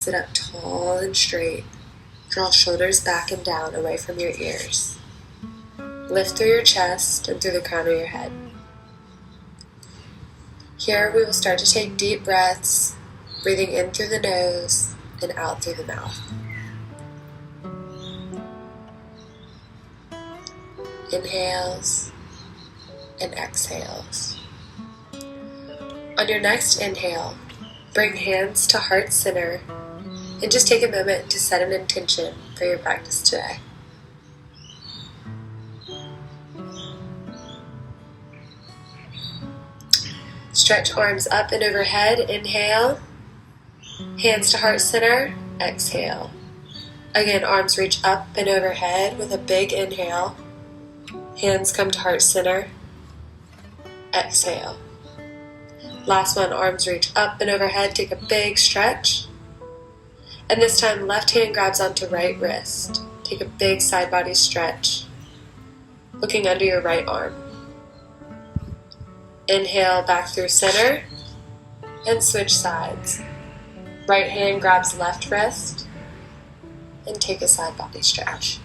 Sit up tall and straight. Draw shoulders back and down away from your ears. Lift through your chest and through the crown of your head. Here we will start to take deep breaths, breathing in through the nose and out through the mouth. Inhales and exhales. On your next inhale, bring hands to heart center and just take a moment to set an intention for your practice today. Stretch arms up and overhead, inhale. Hands to heart center, exhale. Again, arms reach up and overhead with a big inhale. Hands come to heart center, exhale. Last one, arms reach up and overhead, take a big stretch. And this time, left hand grabs onto right wrist. Take a big side body stretch, looking under your right arm. Inhale back through center and switch sides. Right hand grabs left wrist and take a side body stretch.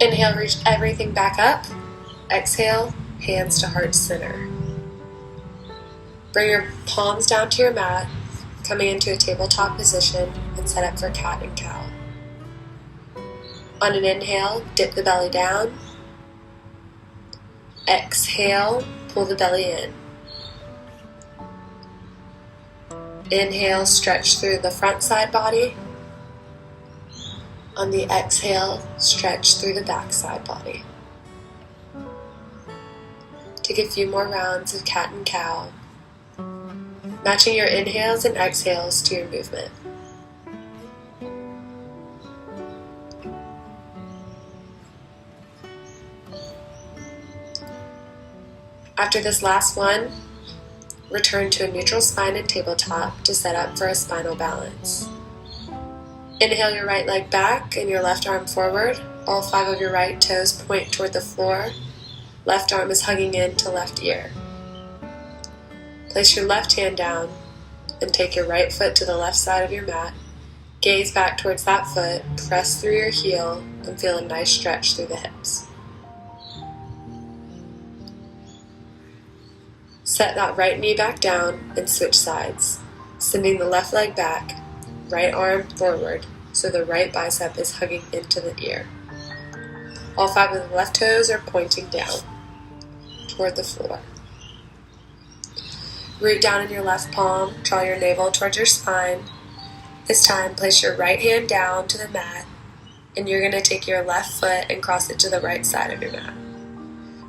Inhale, reach everything back up. Exhale, hands to heart center. Bring your palms down to your mat, coming into a tabletop position and set up for cat and cow. On an inhale, dip the belly down. Exhale, pull the belly in. Inhale, stretch through the front side body. On the exhale, stretch through the back side body. Take a few more rounds of cat and cow, matching your inhales and exhales to your movement. After this last one, return to a neutral spine and tabletop to set up for a spinal balance. Inhale your right leg back and your left arm forward. All 5 of your right toes point toward the floor. Left arm is hugging in to left ear. Place your left hand down and take your right foot to the left side of your mat. Gaze back towards that foot, press through your heel, and feel a nice stretch through the hips. Set that right knee back down and switch sides, sending the left leg back, right arm forward, so the right bicep is hugging into the ear. All 5 of the left toes are pointing down toward the floor. Root down in your left palm, draw your navel towards your spine. This time, place your right hand down to the mat, and you're going to take your left foot and cross it to the right side of your mat.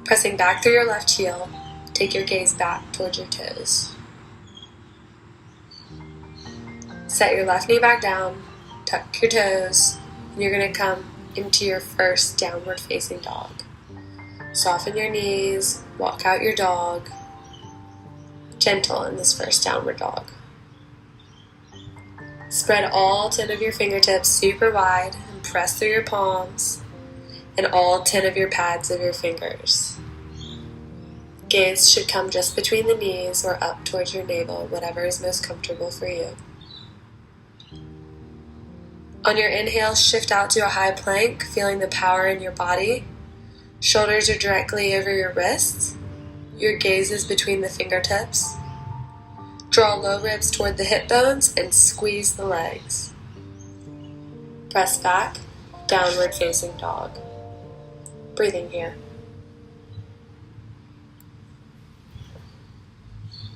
Pressing back through your left heel, take your gaze back towards your toes. Set your left knee back down, tuck your toes, and you're going to come into your first downward facing dog. Soften your knees, walk out your dog. Gentle in this first downward dog. Spread all 10 of your fingertips super wide and press through your palms and all 10 of your pads of your fingers. Gaze should come just between the knees or up towards your navel, whatever is most comfortable for you. On your inhale, shift out to a high plank, feeling the power in your body. Shoulders are directly over your wrists. Your gaze is between the fingertips. Draw low ribs toward the hip bones and squeeze the legs. Press back, downward facing dog. Breathing here.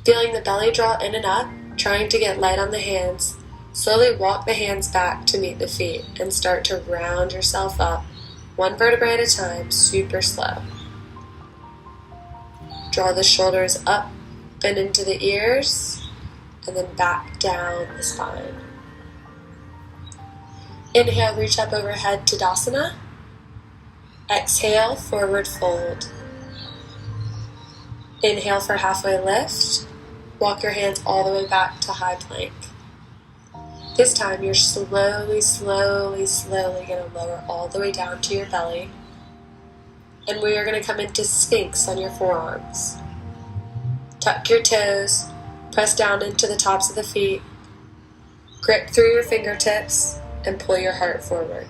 Feeling the belly draw in and up, trying to get light on the hands, slowly walk the hands back to meet the feet and start to round yourself up, 1 vertebrae at a time, super slow. Draw the shoulders up and into the ears, and then back down the spine. Inhale, reach up overhead to Tadasana. Exhale, forward fold. Inhale for halfway lift. Walk your hands all the way back to high plank. This time you're slowly going to lower all the way down to your belly. And we are going to come into Sphinx on your forearms. Tuck your toes, press down into the tops of the feet, Grip through your fingertips and pull your heart forward.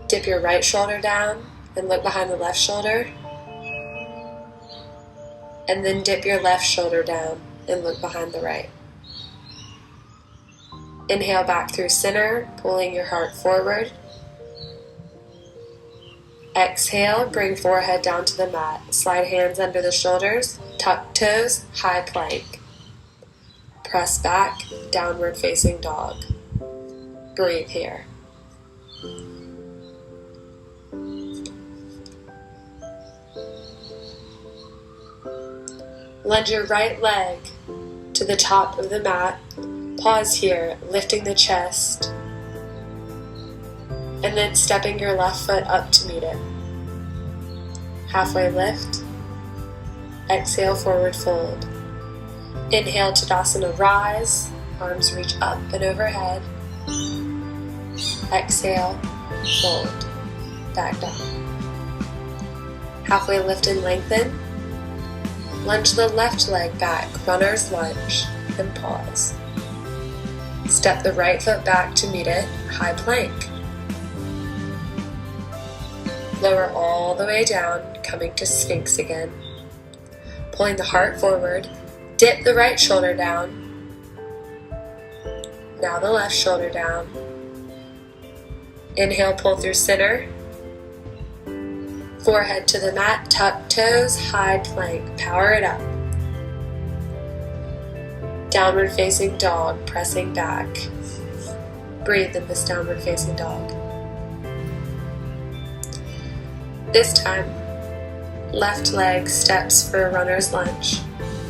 Dip your right shoulder down and look behind the left shoulder. And then dip your left shoulder down and look behind the right. Inhale back through center, pulling your heart forward. Exhale, bring forehead down to the mat. Slide hands under the shoulders, tuck toes, high plank. Press back, downward facing dog. Breathe here. Lunge your right leg to the top of the mat. Pause here, lifting the chest, and then stepping your left foot up to meet it. Halfway lift. Exhale, forward fold. Inhale, Tadasana, rise. Arms reach up and overhead. Exhale, fold. Back down. Halfway lift and lengthen. Lunge the left leg back, runner's lunge, and pause. Step the right foot back to meet it, high plank. Lower all the way down, coming to Sphinx again. Pulling the heart forward, dip the right shoulder down. Now the left shoulder down. Inhale, pull through center. Forehead to the mat, tuck toes, high plank, power it up. Downward facing dog, pressing back. Breathe in this downward facing dog. This time, left leg steps for a runner's lunge.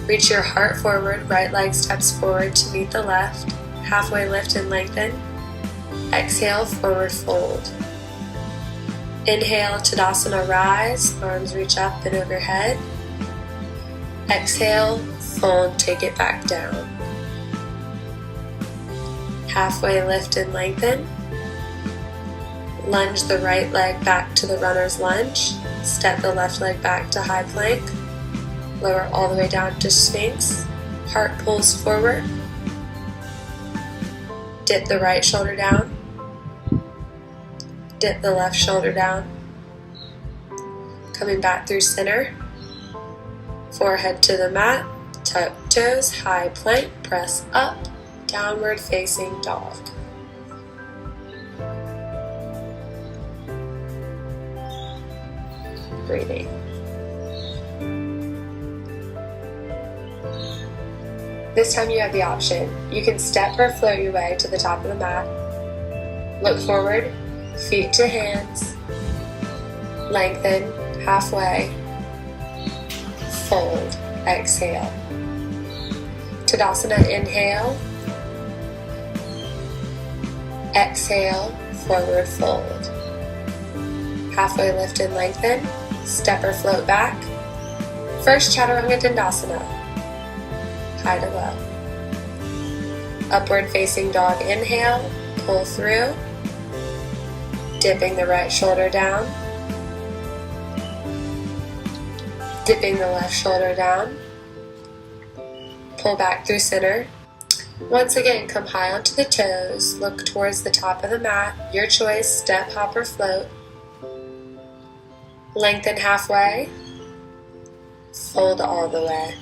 Reach your heart forward, right leg steps forward to meet the left. Halfway lift and lengthen. Exhale, forward fold. Inhale, Tadasana, rise, arms reach up and overhead. Exhale, fold, take it back down. Halfway lift and lengthen. Lunge the right leg back to the runner's lunge. Step the left leg back to high plank. Lower all the way down to Sphinx. Heart pulls forward. Dip the right shoulder down. Dip the left shoulder down. Coming back through center. Forehead to the mat. Tuck toes, high plank, press up. Downward facing dog. Breathing. This time you have the option. You can step or float your way to the top of the mat. Look forward, feet to hands. Lengthen, halfway. Fold, exhale. Tadasana, inhale. Exhale, forward fold. Halfway lift and lengthen. Step or float back. First Chaturanga Dandasana. High to low. Upward facing dog, inhale. Pull through. Dipping the right shoulder down. Dipping the left shoulder down. Pull back through center. Once again, come high onto the toes. Look towards the top of the mat. Your choice, step, hop, or float. Lengthen halfway. Fold all the way.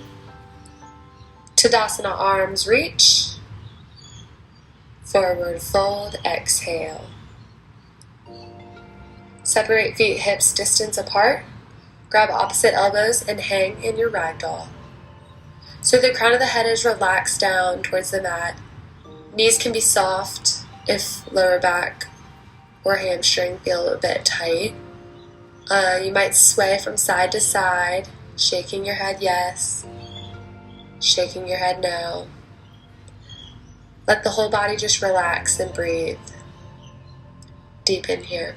Tadasana, arms reach. Forward fold, exhale. Separate feet hips distance apart. Grab opposite elbows and hang in your ragdoll. So the crown of the head is relaxed down towards the mat. Knees can be soft if lower back or hamstring feel a bit tight. You might sway from side to side, shaking your head yes, shaking your head no. Let the whole body just relax and breathe. Deep in here.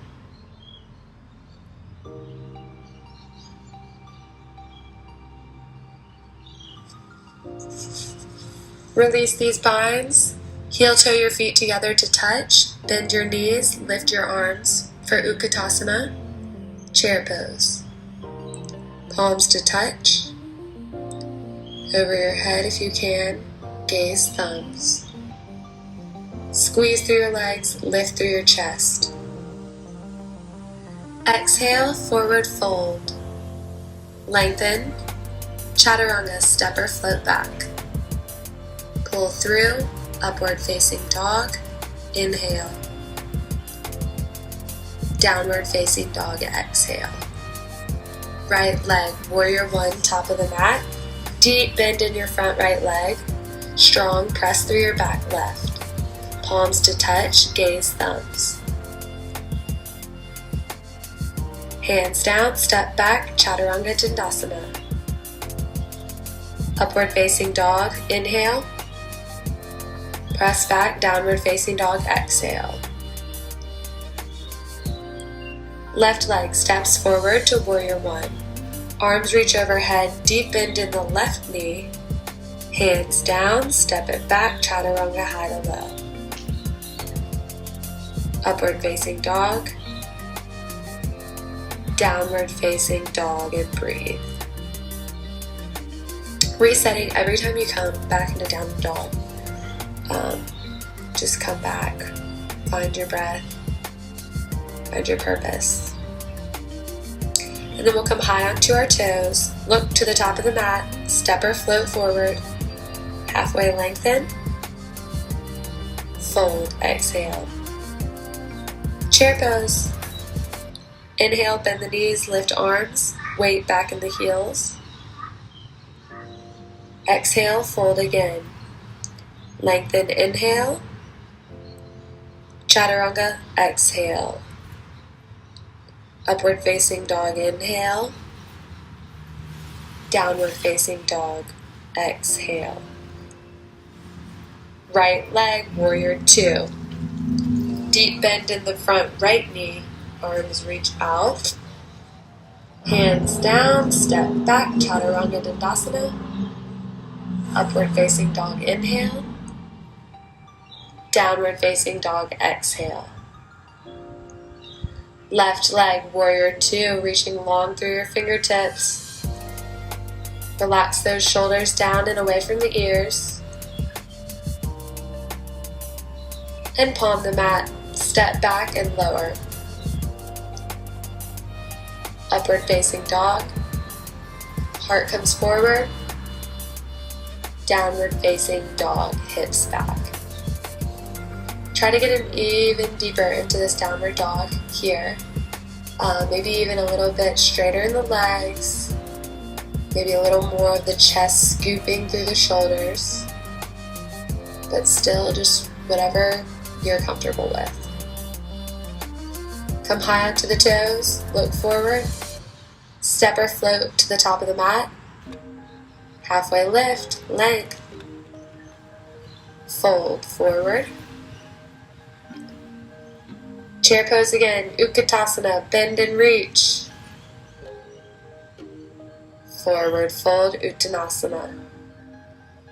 Release these binds. Heel toe your feet together to touch. Bend your knees, lift your arms for Utkatasana. Chair pose. Palms to touch. Over your head if you can. gaze thumbs. Squeeze through your legs, lift through your chest. Exhale, forward fold. Lengthen, chaturanga, step or float back. Pull through, upward facing dog, inhale. Downward facing dog, exhale. Right leg, warrior one, top of the mat. Deep bend in your front right leg. Strong, press through your back left. Palms to touch, gaze thumbs. Hands down, step back, chaturanga dandasana. Upward facing dog, inhale. Press back, downward facing dog, exhale. Left leg steps forward to warrior one. Arms reach overhead, deep bend in the left knee. Hands down, step it back, chaturanga high to low. Upward facing dog. Downward facing dog, and breathe. Resetting every time you come back into downward dog. Just come back, find your breath, find your purpose. And then we'll come high onto our toes, look to the top of the mat, step or float forward, halfway lengthen, fold, exhale. Chair pose. Inhale, bend the knees, lift arms, weight back in the heels. Exhale, fold again. Lengthen, inhale. Chaturanga, exhale. Upward facing dog, inhale. Downward facing dog, exhale. Right leg, warrior two. Deep bend in the front right knee. Arms reach out. Hands down, step back, chaturanga dandasana. Upward facing dog, inhale. Downward facing dog, exhale. Left leg, warrior two, reaching long through your fingertips. Relax those shoulders down and away from the ears. And palm the mat, step back and lower. Upward facing dog. Heart comes forward. Downward facing dog, hips back. Try to get an even deeper into this downward dog here. Maybe even a little bit straighter in the legs. Maybe a little more of the chest scooping through the shoulders. But still just whatever you're comfortable with. Come high onto the toes, look forward. Step or float to the top of the mat. Halfway lift, length. Fold forward. Chair pose again, Utkatasana, bend and reach. Forward fold, Uttanasana.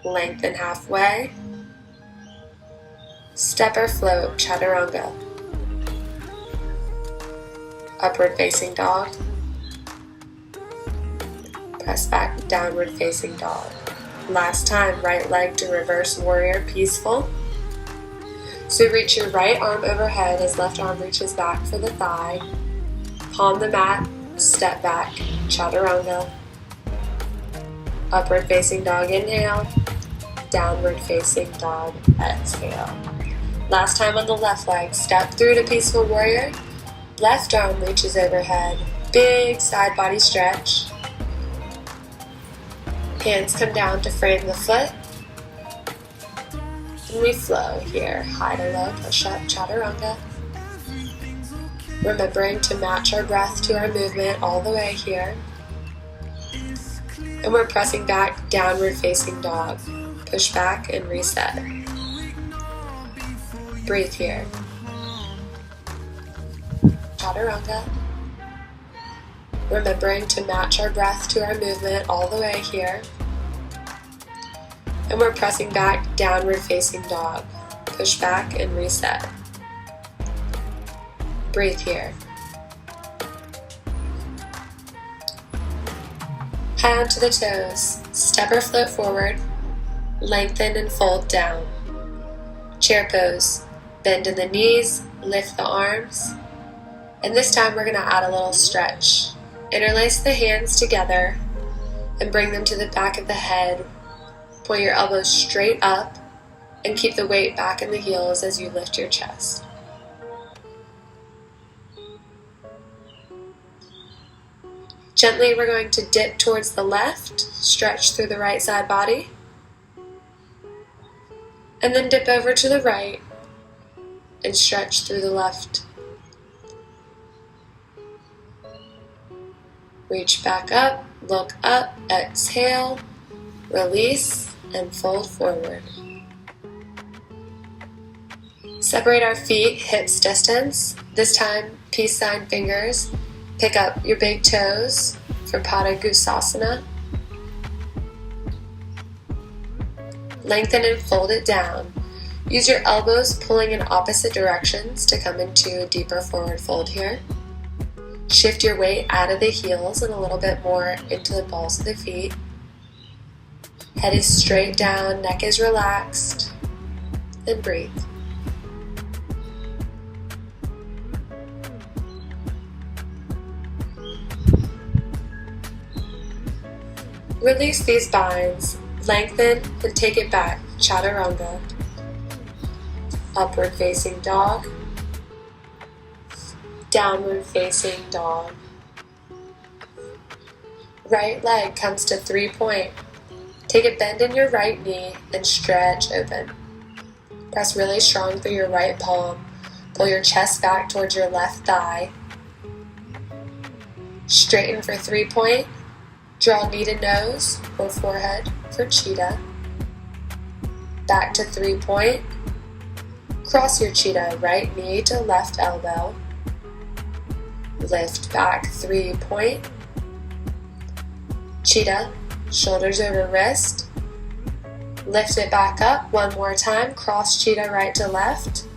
Lengthen halfway. Step or float, Chaturanga. Upward facing dog. Press back, downward facing dog. Last time, right leg to reverse warrior, peaceful. So reach your right arm overhead as left arm reaches back for the thigh. Palm the mat, step back, chaturanga. Upward facing dog, inhale. Downward facing dog, exhale. Last time on the left leg, step through to peaceful warrior. Left arm reaches overhead. Big side body stretch. Hands come down to frame the foot. And we flow here, high to low, push up, chaturanga. Remembering to match our breath to our movement all the way here. And we're pressing back, downward facing dog. Push back and reset. Breathe here. Chaturanga. Remembering to match our breath to our movement all the way here. And we're pressing back, downward facing dog. Push back and reset. Breathe here. High onto the toes. Step or float forward. Lengthen and fold down. Chair pose. Bend in the knees, lift the arms, and this time we're going to add a little stretch. Interlace the hands together and bring them to the back of the head. Point your elbows straight up and keep the weight back in the heels as you lift your chest. Gently, we're going to dip towards the left, stretch through the right side body, and then dip over to the right and stretch through the left. Reach back up, look up, exhale, release, and fold forward. Separate our feet, hips distance. This time, peace sign fingers. Pick up your big toes for Pada Gusasana. Lengthen and fold it down. Use your elbows pulling in opposite directions to come into a deeper forward fold here. Shift your weight out of the heels and a little bit more into the balls of the feet. Head is straight down, neck is relaxed, and breathe. Release these binds, lengthen and take it back, Chaturanga. Upward facing dog, downward facing dog. Right leg comes to 3-point. Take a bend in your right knee and stretch open. Press really strong through your right palm. Pull your chest back towards your left thigh. Straighten for 3-point. Draw knee to nose or forehead for cheetah. Back to 3-point. Cross your cheetah, right knee to left elbow. Lift back 3-point. Cheetah, shoulders over wrist. Lift it back up one more time. Cross cheetah right to left.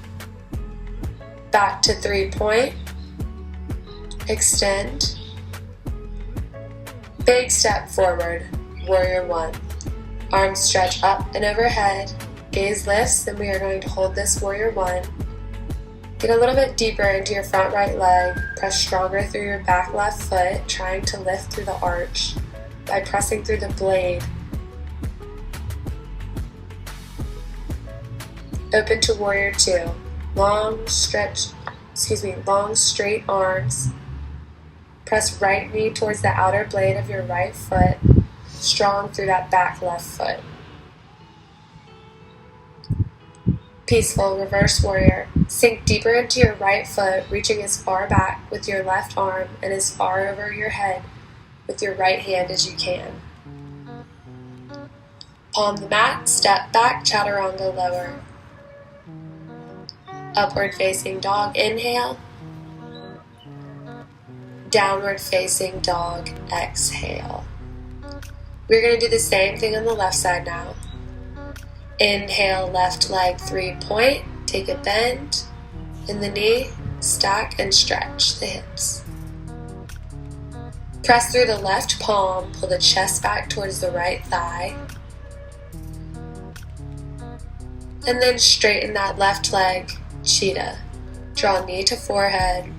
Back to 3-point. Extend. Big step forward, warrior one. Arms stretch up and overhead. Gaze lifts, and we are going to hold this warrior one. Get a little bit deeper into your front right leg. Press stronger through your back left foot, trying to lift through the arch by pressing through the blade. Open to warrior two. Long straight arms. Press right knee towards the outer blade of your right foot, strong through that back left foot. Peaceful reverse warrior. Sink deeper into your right foot, reaching as far back with your left arm and as far over your head with your right hand as you can. Palm the mat, step back, Chaturanga lower. Upward facing dog, inhale. Downward facing dog, exhale. We're going to do the same thing on the left side now. Inhale, left leg 3-point. Take a bend in the knee, stack and stretch the hips. Press through the left palm, pull the chest back towards the right thigh. And then straighten that left leg, cheetah. Draw knee to forehead.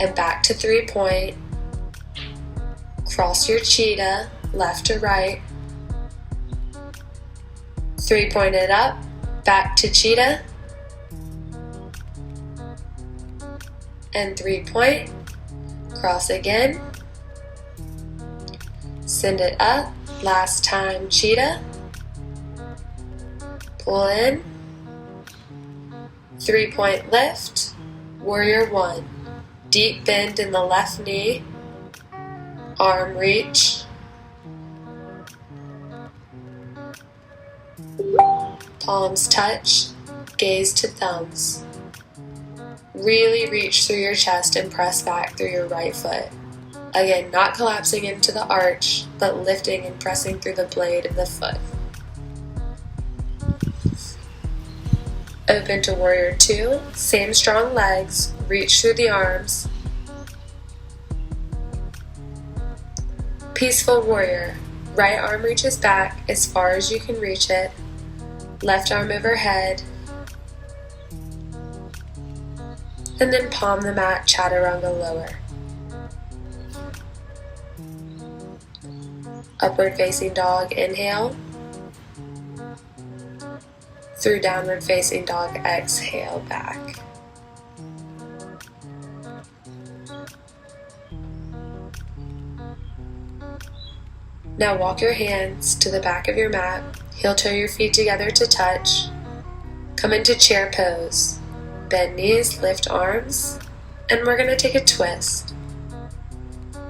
And back to 3-point. Cross your cheetah, left to right. 3-point it up, back to cheetah. And 3-point. Cross again. Send it up. Last time, cheetah. Pull in. 3-point lift. Warrior one. Deep bend in the left knee. Arm reach. Palms touch. Gaze to thumbs. Really reach through your chest and press back through your right foot. Again, not collapsing into the arch, but lifting and pressing through the blade of the foot. Open to warrior two. Same strong legs. Reach through the arms. Peaceful warrior. Right arm reaches back as far as you can reach it. Left arm overhead. And then palm the mat, chaturanga lower. Upward facing dog, inhale. Through downward facing dog, exhale back. Now walk your hands to the back of your mat, heel toe your feet together to touch. Come into chair pose. Bend knees, lift arms, and we're going to take a twist.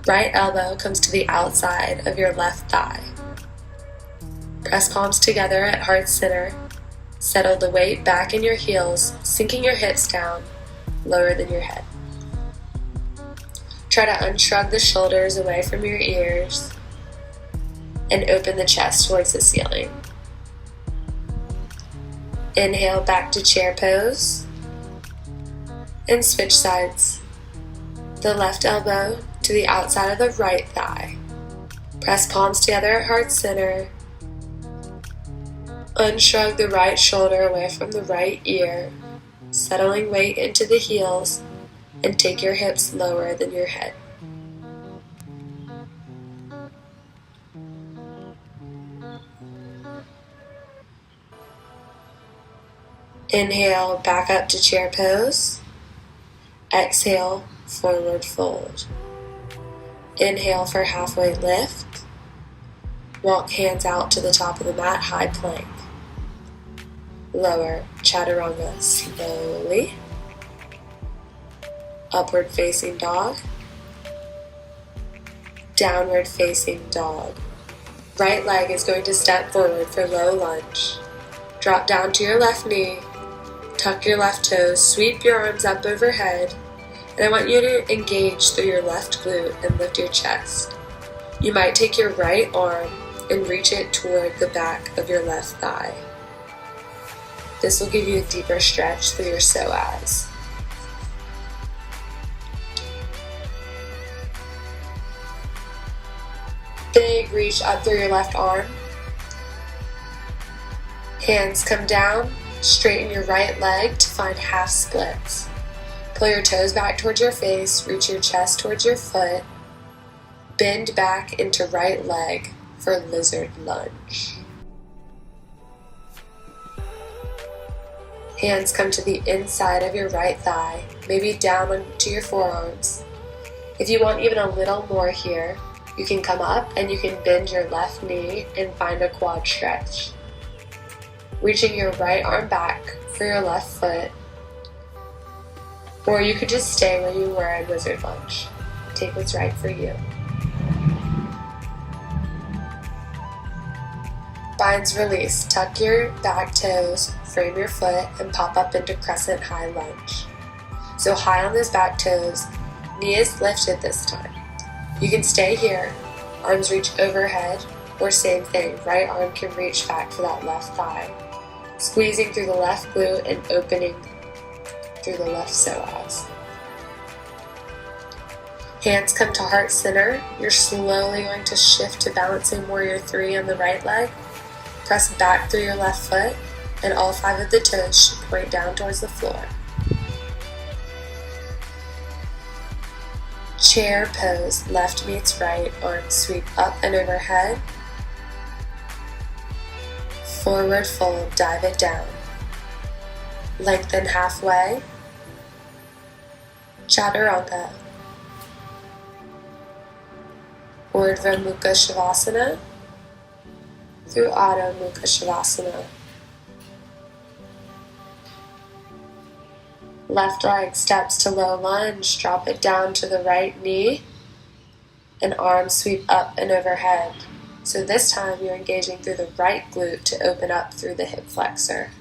Right elbow comes to the outside of your left thigh. Press palms together at heart center. Settle the weight back in your heels, sinking your hips down, lower than your head. Try to unshrug the shoulders away from your ears and open the chest towards the ceiling. Inhale back to chair pose and switch sides. The left elbow to the outside of the right thigh. Press palms together at heart center. Unshrug the right shoulder away from the right ear, settling weight into the heels, and take your hips lower than your head. Inhale, back up to chair pose. Exhale, forward fold. Inhale for halfway lift. Walk hands out to the top of the mat, high plank. Lower, chaturanga slowly. Upward facing dog. Downward facing dog. Right leg is going to step forward for low lunge. Drop down to your left knee. Tuck your left toes, sweep your arms up overhead, and I want you to engage through your left glute and lift your chest. You might take your right arm and reach it toward the back of your left thigh. This will give you a deeper stretch through your psoas. Big reach up through your left arm. Hands come down, straighten your right leg to find half splits. Pull your toes back towards your face, reach your chest towards your foot. Bend back into right leg for lizard lunge. Hands come to the inside of your right thigh, maybe down onto your forearms. If you want even a little more here, you can come up and you can bend your left knee and find a quad stretch. Reaching your right arm back for your left foot, or you could just stay where you were in lizard lunge. Take what's right for you. Binds release. Tuck your back toes, frame your foot, and pop up into crescent high lunge. So high on those back toes, knee is lifted this time. You can stay here, arms reach overhead, or same thing, right arm can reach back for that left thigh. Squeezing through the left glute and opening through the left psoas. Hands come to heart center. You're slowly going to shift to balancing warrior 3 on the right leg. Press back through your left foot, and all 5 of the toes should point down towards the floor. Chair pose, left meets right, arms sweep up and overhead. Forward fold, dive it down. Lengthen halfway. Chaturanga. Urdhva Mukha Shavasana through Adho Mukha Shavasana. Left leg steps to low lunge, drop it down to the right knee, and arms sweep up and overhead. So this time you're engaging through the right glute to open up through the hip flexor.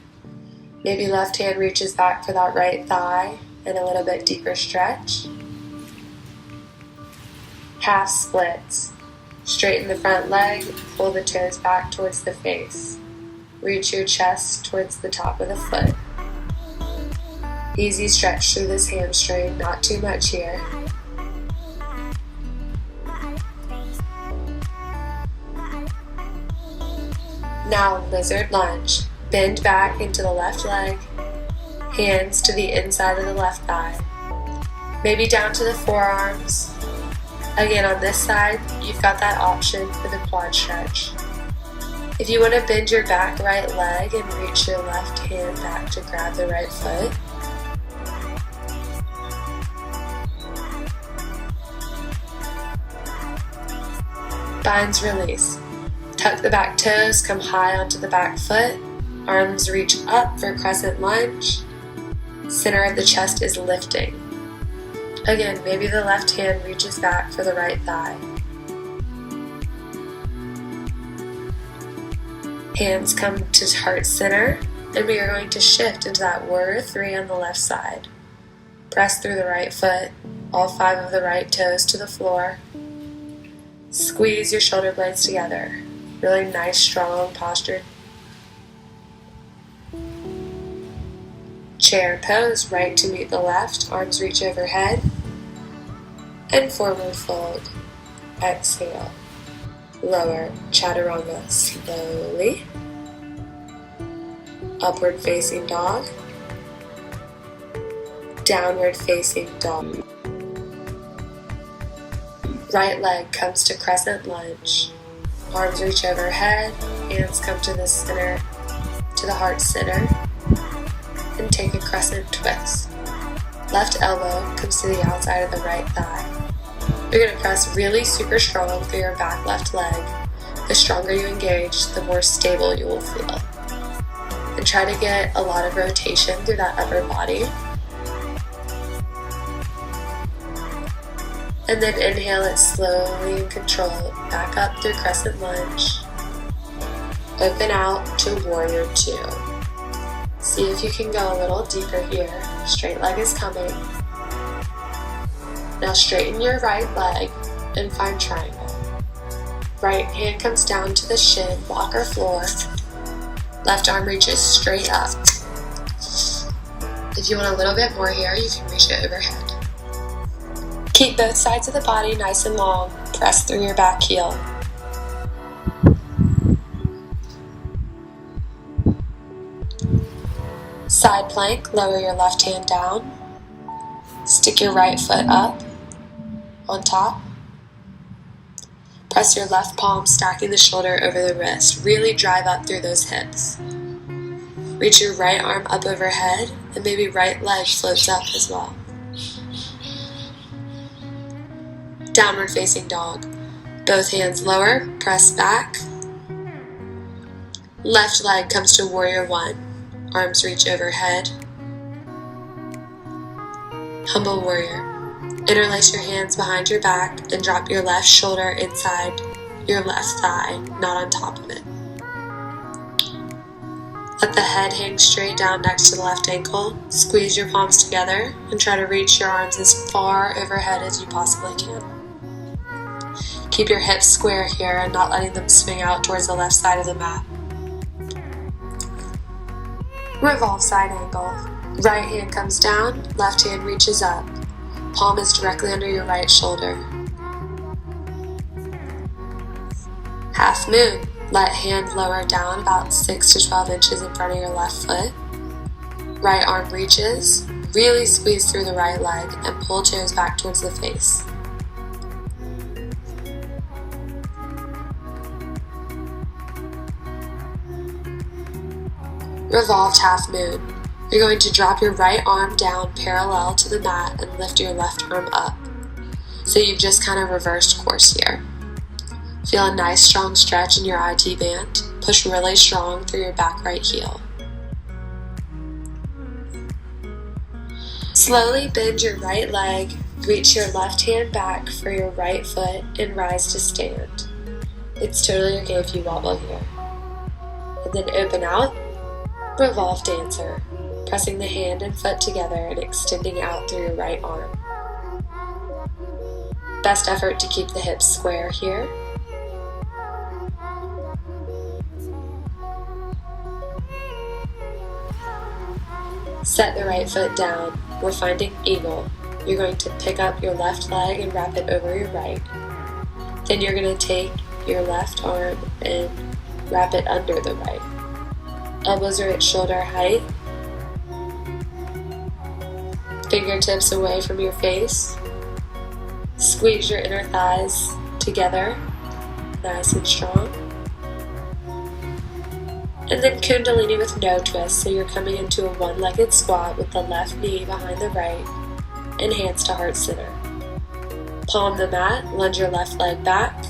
Maybe left hand reaches back for that right thigh and a little bit deeper stretch. Half splits. Straighten the front leg, pull the toes back towards the face. Reach your chest towards the top of the foot. Easy stretch through this hamstring, not too much here. Now lizard lunge. Bend back into the left leg, hands to the inside of the left thigh. Maybe down to the forearms. Again, on this side, you've got that option for the quad stretch. If you want to bend your back right leg and reach your left hand back to grab the right foot, binds release. Tuck the back toes, come high onto the back foot, arms reach up for crescent lunge, center of the chest is lifting. Again, maybe the left hand reaches back for the right thigh. Hands come to heart center, and we are going to shift into that warrior three on the left side. Press through the right foot, all 5 of the right toes to the floor. Squeeze your shoulder blades together. Really nice, strong posture. Chair pose, right to meet the left, arms reach overhead. And forward fold. Exhale. Lower chaturanga slowly. Upward facing dog. Downward facing dog. Right leg comes to crescent lunge. Arms reach overhead, hands come to the center, to the heart center, and take a crescent twist. Left elbow comes to the outside of the right thigh. You're going to press really super strong through your back left leg. The stronger you engage, the more stable you will feel. And try to get a lot of rotation through that upper body. And then inhale it slowly and controlled. Back up through crescent lunge. Open out to warrior two. See if you can go a little deeper here. Straight leg is coming. Now straighten your right leg and find triangle. Right hand comes down to the shin, block or floor. Left arm reaches straight up. If you want a little bit more here, you can reach it overhead. Keep both sides of the body nice and long. Press through your back heel. Side plank, lower your left hand down. Stick your right foot up on top. Press your left palm, stacking the shoulder over the wrist. Really drive up through those hips. Reach your right arm up overhead, and maybe right leg floats up as well. Downward facing dog. Both hands lower, press back. Left leg comes to warrior one. Arms reach overhead. Humble warrior. Interlace your hands behind your back and drop your left shoulder inside your left thigh, not on top of it. Let the head hang straight down next to the left ankle. Squeeze your palms together and try to reach your arms as far overhead as you possibly can. Keep your hips square here and not letting them swing out towards the left side of the mat. Revolve side angle. Right hand comes down, left hand reaches up. Palm is directly under your right shoulder. Half moon. Let hand lower down about 6 to 12 inches in front of your left foot. Right arm reaches. Really squeeze through the right leg and pull toes back towards the face. Revolved half moon. You're going to drop your right arm down parallel to the mat and lift your left arm up. So you've just kind of reversed course here. Feel a nice strong stretch in your IT band. Push really strong through your back right heel. Slowly bend your right leg, reach your left hand back for your right foot, and rise to stand. It's totally okay if you wobble here. And then open out, revolve dancer, pressing the hand and foot together and extending out through your right arm. Best effort to keep the hips square here. Set the right foot down. We're finding eagle. You're going to pick up your left leg and wrap it over your right. Then you're going to take your left arm and wrap it under the right. Elbows are at shoulder height. Fingertips away from your face. Squeeze your inner thighs together, nice and strong. And then Kundalini with no twist, so you're coming into a one-legged squat with the left knee behind the right and hands to heart center. Palm the mat, lunge your left leg back,